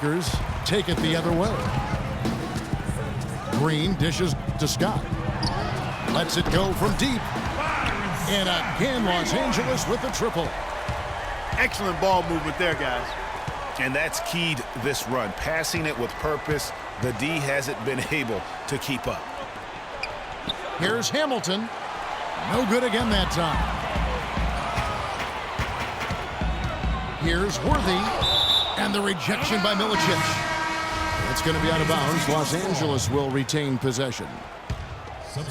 Lakers take it the other way. Green dishes to Scott. Lets it go from deep. And again, Los Angeles with the triple. Excellent ball movement there, guys. And that's keyed this run. Passing it with purpose. The D hasn't been able to keep up. Here's Hamilton. No good again that time. Here's Worthy. And the rejection by Milicic. It's going to be out of bounds. Los Angeles will retain possession.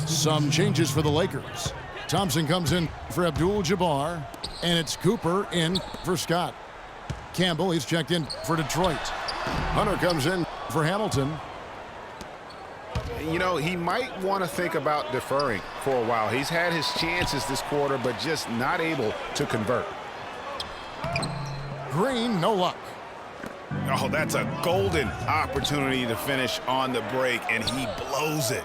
Some changes for the Lakers. Thompson comes in for Abdul-Jabbar. And it's Cooper in for Scott. Campbell, he's checked in for Detroit. Hunter comes in for Hamilton. You know, he might want to think about deferring for a while. He's had his chances this quarter, but just not able to convert. Green, no luck. Oh, that's a golden opportunity to finish on the break, and he blows it.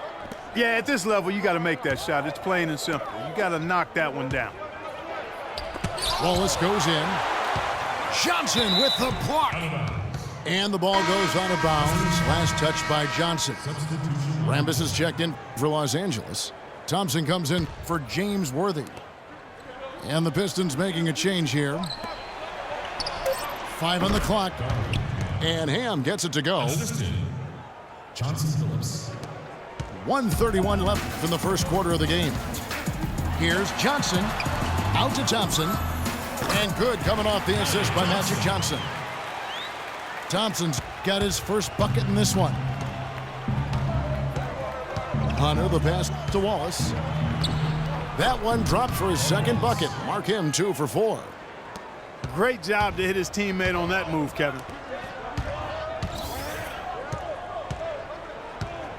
Yeah, at this level, you got to make that shot. It's plain and simple. You got to knock that one down. Wallace goes in. Johnson with the block. And the ball goes out of bounds. Last touch by Johnson. Rambis is checked in for Los Angeles. Thompson comes in for James Worthy. And the Pistons making a change here. 5 on the clock. And Ham gets it to go. Johnson Phillips. 1:31 left in the first quarter of the game. Here's Johnson. Out to Thompson. And good coming off the assist by Magic Johnson. Thompson's got his first bucket in this one. Hunter, the pass to Wallace. That one dropped for his second bucket. Mark him 2 for 4. Great job to hit his teammate on that move, Kevin.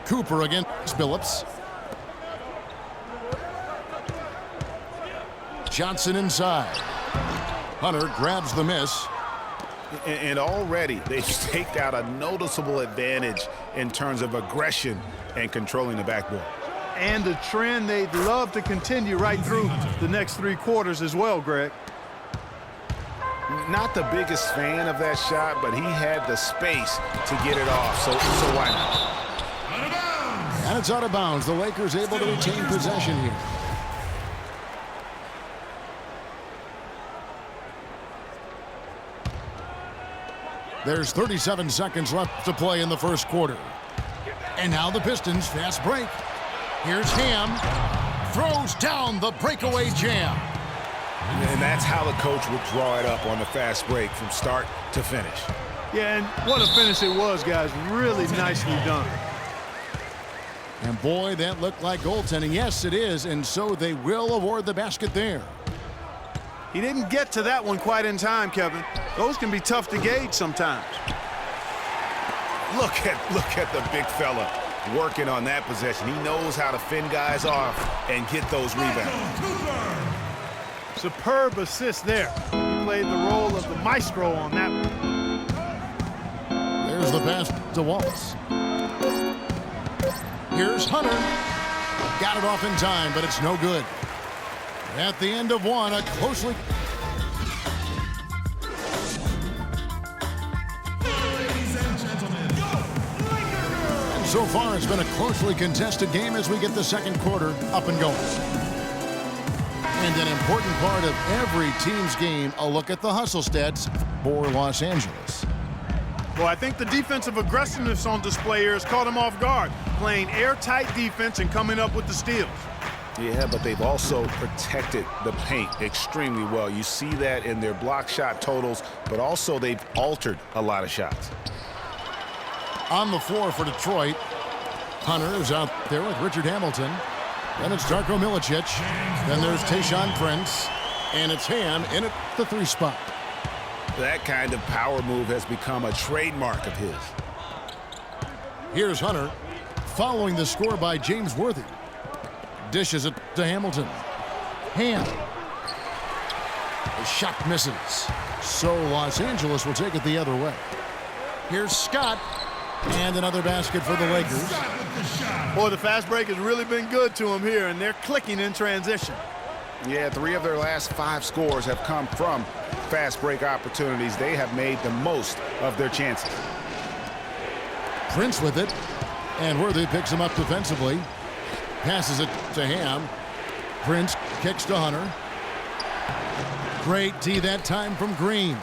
Cooper against Phillips. Johnson inside. Hunter grabs the miss. And already they've staked out a noticeable advantage in terms of aggression and controlling the backboard. And a trend they'd love to continue right through the next 3 quarters as well, Greg. Not the biggest fan of that shot, but he had the space to get it off, so why not? And it's out of bounds. The Lakers able to retain possession here. There's 37 seconds left to play in the first quarter. And now the Pistons fast break. Here's Ham. Throws down the breakaway jam. And that's how the coach would draw it up on the fast break from start to finish. Yeah, and what a finish it was, guys. Really nicely done. And boy, that looked like goaltending. Yes, it is, and so they will award the basket there. He didn't get to that one quite in time, Kevin. Those can be tough to gauge sometimes. Look at the big fella working on that possession. He knows how to fend guys off and get those rebounds. Superb assist there. He played the role of the maestro on that one. There's the pass to Wallace. Here's Hunter. Got it off in time, but it's no good. At the end of one, a closely... And so far, it's been a closely contested game as we get the second quarter up and going. And an important part of every team's game, a look at the hustle stats for Los Angeles. Well, I think the defensive aggressiveness on display here has caught him off guard, playing airtight defense and coming up with the steals. Yeah, but they've also protected the paint extremely well. You see that in their block shot totals, but also they've altered a lot of shots. On the floor for Detroit, Hunter is out there with Richard Hamilton. Then it's Darko Milicic. Then there's Tayshaun Prince. And it's Ham in at the 3 spot. That kind of power move has become a trademark of his. Here's Hunter following the score by James Worthy. Dishes it to Hamilton. Ham. The shot misses. So Los Angeles will take it the other way. Here's Scott. And another basket for the Lakers. Boy, the fast break has really been good to him here, and they're clicking in transition. Yeah, 3 of their last 5 scores have come from fast break opportunities. They have made the most of their chances. Prince with it. And Worthy picks him up defensively. Passes it to Ham. Prince kicks to Hunter. Great D that time from Green.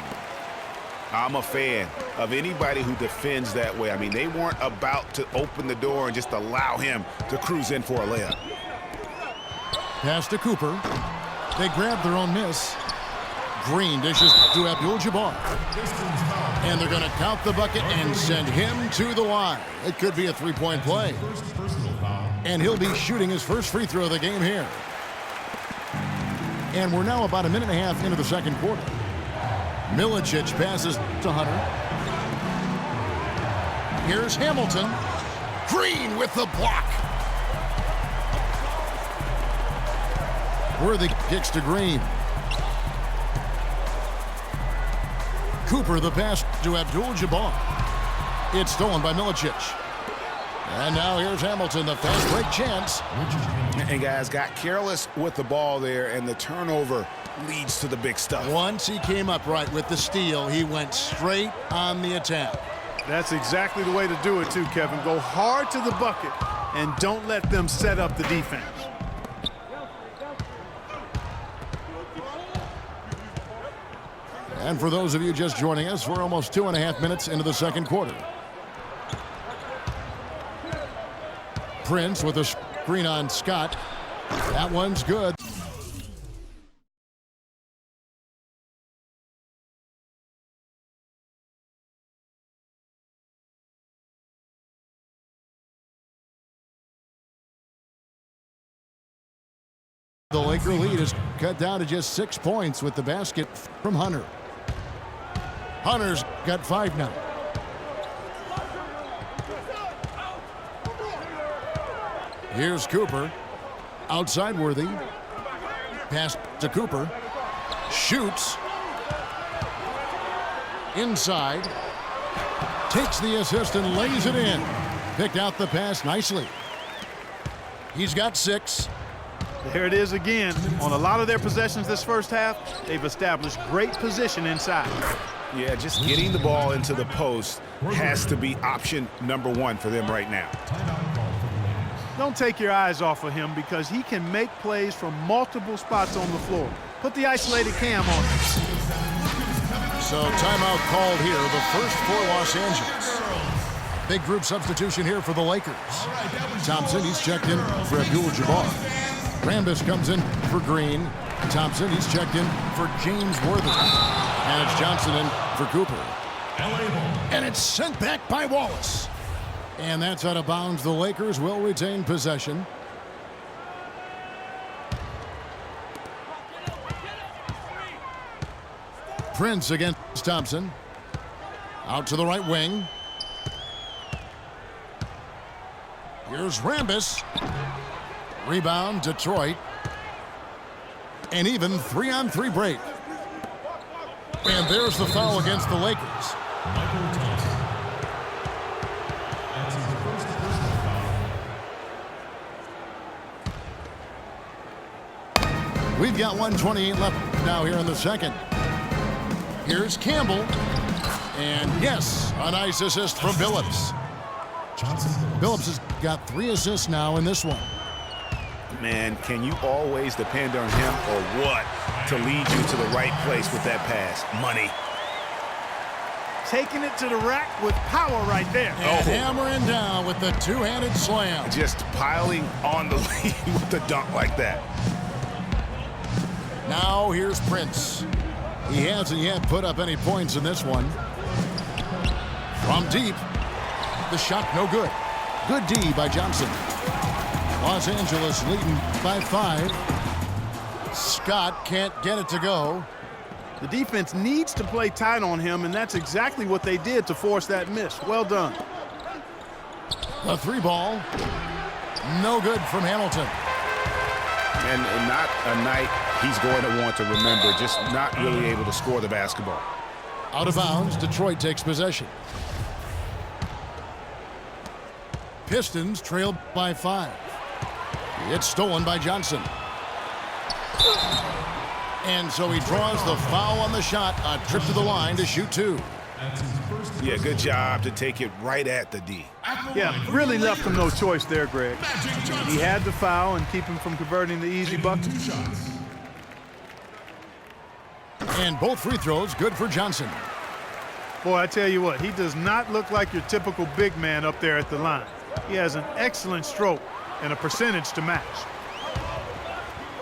I'm a fan of anybody who defends that way. I mean, they weren't about to open the door and just allow him to cruise in for a layup. Pass to Cooper. They grab their own miss. Green dishes to Abdul-Jabbar. And they're going to count the bucket and send him to the line. It could be a three-point play. And he'll be shooting his first free throw of the game here. And we're now about a minute and a half into the second quarter. Milicic passes to Hunter. Here's Hamilton. Green with the block. Worthy kicks to Green. Cooper the pass to Abdul-Jabbar. It's stolen by Milicic. And now here's Hamilton, the fast break chance. And guys got careless with the ball there, and the turnover leads to the big stuff. Once he came up right with the steal, he went straight on the attack. That's exactly the way to do it too, Kevin. Go hard to the bucket and don't let them set up the defense. And for those of you just joining us, we're almost 2.5 minutes into the second quarter. Prince with a screen on Scott. That one's good. The Laker lead is cut down to just 6 points with the basket from Hunter. Hunter's got 5 now. Here's Cooper. Outside Worthy. Pass to Cooper. Shoots. Inside. Takes the assist and lays it in. Picked out the pass nicely. He's got 6. There it is again. On a lot of their possessions this first half, they've established great position inside. Yeah, just getting the ball into the post has to be option number 1 for them right now. Don't take your eyes off of him because he can make plays from multiple spots on the floor. Put the isolated cam on him. So timeout called here, the first for Los Angeles. Big group substitution here for the Lakers. Thompson, he's checked in for Abdul-Jabbar. Rambis comes in for Green. Thompson, he's checked in for James Worthy. And it's Johnson in for Cooper. And it's sent back by Wallace. And that's out of bounds. The Lakers will retain possession. Prince against Thompson. Out to the right wing. Here's Rambis. Rebound, Detroit. And even 3-on-3 break. And there's the foul against the Lakers. Michael Thompson. That's his first personal foul. We've got 1:28 left now here in the second. Here's Campbell. And yes, a nice assist from Billups. Billups has got 3 assists now in this one. Man, can you always depend on him or what to lead you to the right place with that pass? Money. Taking it to the rack with power right there. And hammering down with the two-handed slam. Just piling on the lead with the dunk like that. Now here's Prince. He hasn't yet put up any points in this one. From deep. The shot no good. Good D by Johnson. Los Angeles leading by 5. Scott can't get it to go. The defense needs to play tight on him, and that's exactly what they did to force that miss. Well done. The 3 ball. No good from Hamilton. And not a night he's going to want to remember, just not really able to score the basketball. Out of bounds, Detroit takes possession. Pistons trailed by 5. It's stolen by Johnson. And so he draws the foul on the shot. A trip to the line to shoot 2. That's his first. Yeah, good job to take it right at the D. Yeah, really left him no choice there, Greg. He had the foul and keep him from converting the easy bucket. 2 shots. And both free throws good for Johnson. Boy, I tell you what, he does not look like your typical big man up there at the line. He has an excellent stroke and a percentage to match.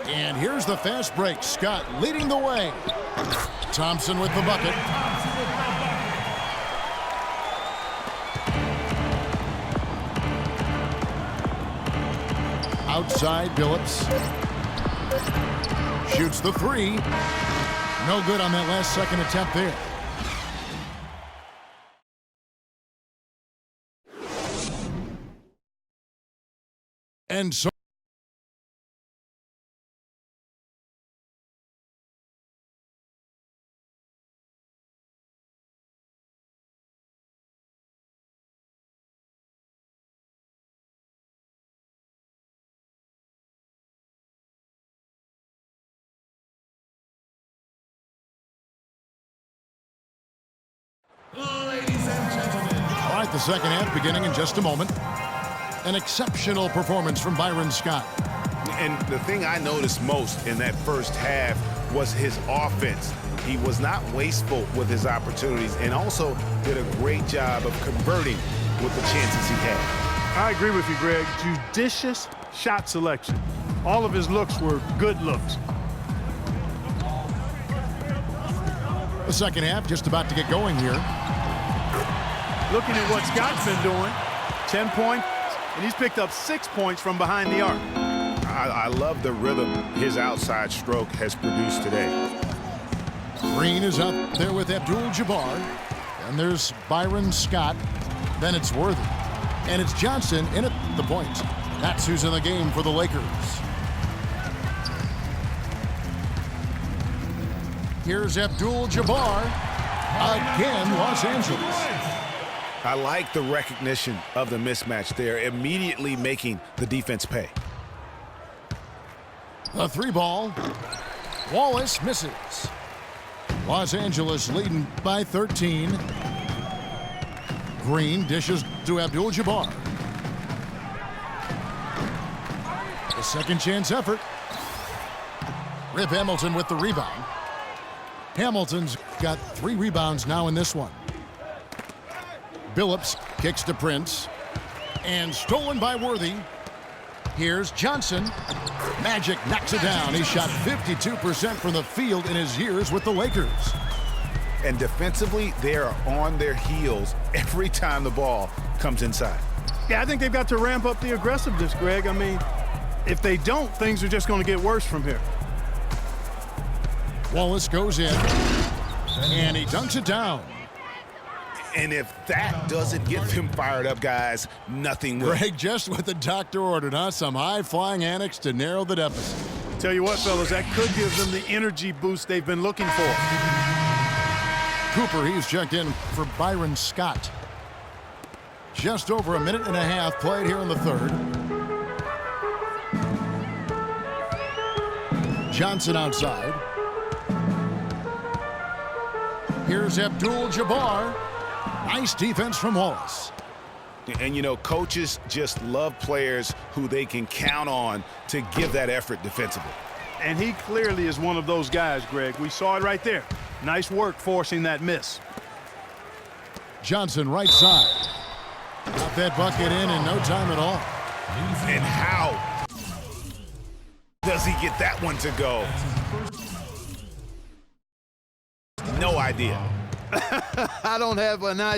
And here's the fast break. Scott leading the way. Thompson with the bucket. Outside, Billups. Shoots the three. No good on that last second attempt there. And so Ladies and gentlemen. all right, the second half beginning in just a moment. An exceptional performance from Byron Scott. And the thing I noticed most in that first half was his offense. He was not wasteful with his opportunities and also did a great job of converting with the chances he had. I agree with you, Greg. Judicious shot selection. All of his looks were good looks. The second half just about to get going here. Looking at what Scott's been doing, 10 points, and he's picked up 6 points from behind the arc. I love the rhythm his outside stroke has produced today. Green is up there with Abdul-Jabbar. And there's Byron Scott. Then it's Worthy. And it's Johnson in at the point. That's who's in the game for the Lakers. Here's Abdul-Jabbar. Again, Los Angeles. I like the recognition of the mismatch there, immediately making the defense pay. The three ball. Wallace misses. Los Angeles leading by 13. Green dishes to Abdul-Jabbar. The second chance effort. Rip Hamilton with the rebound. Hamilton's got 3 rebounds now in this one. Billups kicks to Prince. And stolen by Worthy. Here's Johnson. Magic knocks it down. He shot 52% from the field in his years with the Lakers. And defensively, they are on their heels every time the ball comes inside. Yeah, I think they've got to ramp up the aggressiveness, Greg. I mean, if they don't, things are just going to get worse from here. Wallace goes in, and he dunks it down. And if that doesn't get them fired up, guys, nothing will. Greg, just what the doctor ordered, huh? Some high-flying antics to narrow the deficit. Tell you what, fellas, that could give them the energy boost they've been looking for. Cooper, he's checked in for Byron Scott. Just over a minute and a half played here in the third. Johnson outside. Here's Abdul-Jabbar. Nice defense from Wallace. And, you know, coaches just love players who they can count on to give that effort defensively. And he clearly is one of those guys, Greg. We saw it right there. Nice work forcing that miss. Johnson right side. Got that bucket in no time at all. And how does he get that one to go? No idea. I don't have an idea.